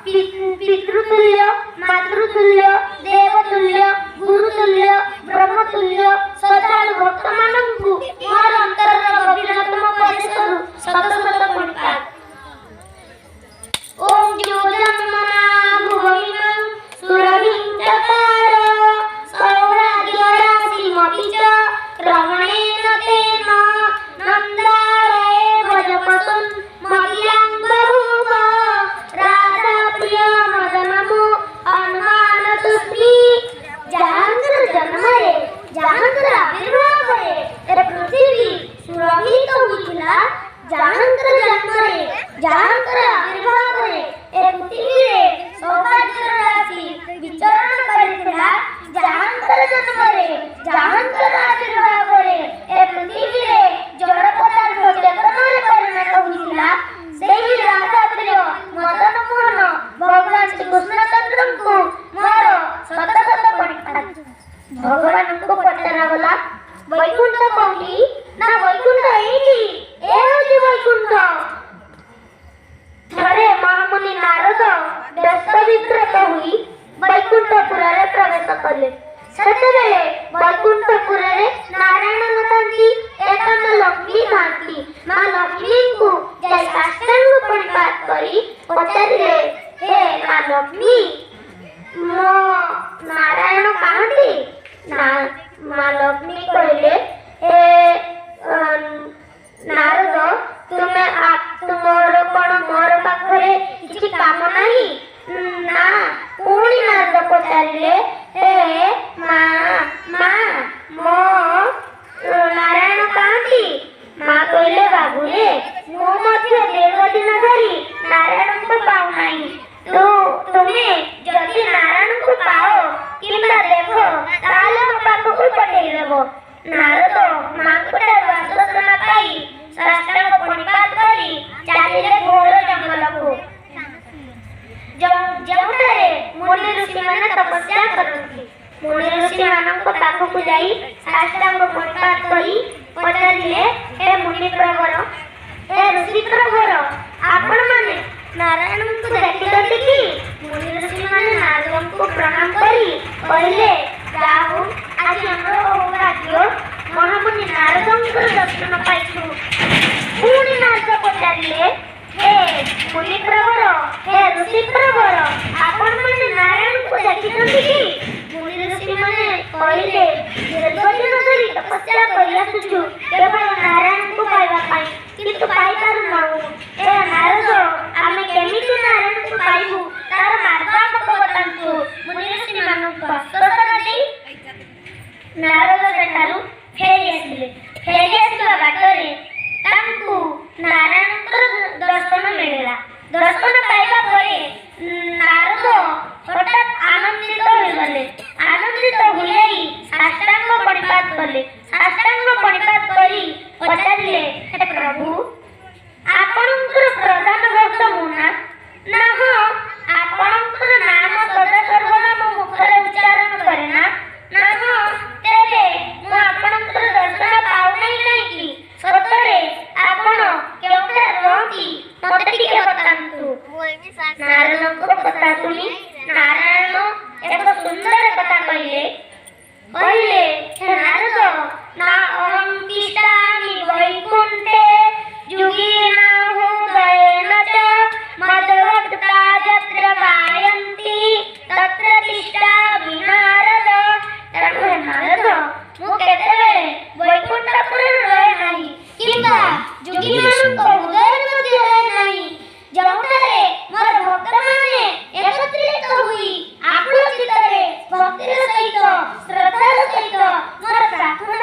पितृतुल्य मातृतुल्य देवतुल्य गुरुतुल्य ब्रह्मतुल्य श्रद्धालु भक्त मानू मोर अंतर गभीरतम उपदेश करू शत शत कोटि ओम ज्योतिर्मना भुवमिमं सुरभिं चकार सौभाग्य राशिमपि च क्रमणेन तेन नन्दालये भजपसन् मह्यं बभूव राधा प्रिय मदनमो हनुमान तुष्टि जहांकर जन्मरे जहांकर आविर्भावरे ए पृथ्वी सुरभित होइला जहांकर जन्मरे जहांकर आविर्भावरे ए पृथ्वी रे सौभाग्य राशि विचरण करितला जहांकर जन्मरे जहांकर आविर्भावरे ए पृथ्वी रे जड़ पदार्थ चेतनारे परिणत होइला सेही राधा प्रिय मदन मोहन भगवान श्री कृष्णचंद्र को मोर शत शत कोटि भगवान को पचरा गला वैकुंठ कोठी ना वैकुंठ एठी ए होजी वैकुंठ थरे महामुनि नारद व्यस्त विब्रत हुई वैकुंठपुर रे प्रवेश कले सेतेबेले वैकुंठपुर रे नारायण नथांती एकांत लक्ष्मी थांती मां लक्ष्मी को जय साष्टांग प्रणिपात करी पचारिले हे मां लक्ष्मी मो नारायण काहंती ना मां लक्ष्मी कहले हे नारद तुमे तुमर कोन मोर पाखरे किछि काम नाही ना पुणी नारद पचारिले हे मां मो नारायण काहंती मां कहले बाबूरे मो मध्य देव दिन धरी नारायण को पाऊ नाही तो तुमे जदि नारायण को पाओ किंबा देखो ताले मो पाखକୁ पठेई देबो नारद मां को आश्वासन पाई साष्टांग प्रणिपात करी चालिले घोर जंगल को ଯେଉଁଠାରେ ମୁନି ଋଷି ମାନେ ତପସ୍ୟା କରନ୍ତି ମୁନି ଋଷି ମାନଙ୍କ ପାଖକୁ ଯାଇ ସାଷ୍ଟାଙ୍ଗ ପ୍रणिपात କରି ପଚାରିଲେ ହେ ମୁନି ପ୍ରବର ହେ ଋଷି ପ୍ରବର ଆପଣ ମାନେ ନାରାୟଣଙ୍କୁ ଦେଖିଛନ୍ତି କି ମୁନି ଋଷି ମାନେ ନାରଦଙ୍କୁ ପ୍ରଣାମ କରି କହିଲେ ଯାଉ ଆଜି ଆମର ସୌଭାଗ୍ୟ ମହାମୁନି ନାରଦଙ୍କର ଦର୍ଶନ ପାଇଛୁ ପୁଣି ନାରଦ ପଚାରିଲେ हे मुनि प्रवर हे ऋषि प्रवर आपण माने नारायण को देखिଛନ୍ତି कि मुनि ऋषि माने कहले दीर्घदिन धरि तपस्या करिया सुछु केवल नारायण को पाइबा पाई किंतु पाई पारु नाहु ए नारद आमे केमिति नारायण को पाइबु तार मार्ग आपको बतांतु मुनि ऋषि मानक आश्वासन देई नारद सेठारु फेरी आसिला बाटरे तांकु नारायणଙ୍କର दर्शन मिलिला दर्शन पाइबा परे नारद हठात आनंदित होइगले आनंदित होई साष्टांग प्रणिपात कले साष्टांग प्रणिपात करी पचारिले हे प्रभु आपणकर प्रधान भक्त मुना ना हो आपणकर नाम सदा सर्वदा मो मुखरे उच्चारण करे ना हो तेरे मो आपणकर दर्शन पाउ नहीं कि सतरे आपण केउठे रहती मते टिके बतांतु नारायणଙ୍କ କଥା ଶୁଣି ନାରାୟଣ ଏକ ସୁନ୍ଦର କଥା କହିଲେ हे नारद ना अहं तिष्ठामि वैकुण्ठे युगेन हृदयेन च मद्भक्ता यत्र गायन्ति तत्र तिष्ठामि नारद तेणु नारद ମୁଁ କେତେବେଳେ ବୈକୁଣ୍ଠପୁରରେ ରହେ ନାହିଁ କିମ୍ବା ଯୋଗୀମାନଙ୍କ ହୃଦୟରେ ମଧ୍ୟ ରହେ ନାହିଁ ଯେଉଁଠାରେ ମୋର ଭକ୍ତମାନେ ଏକତ୍ରିତ ହୋଇ ଆପଣ ଚିତ୍ତରେ ଭକ୍ତିର ସହିତ ଶ୍ରଦ୍ଧାର ସହିତ ମୋର ପ୍ରାର୍ଥନା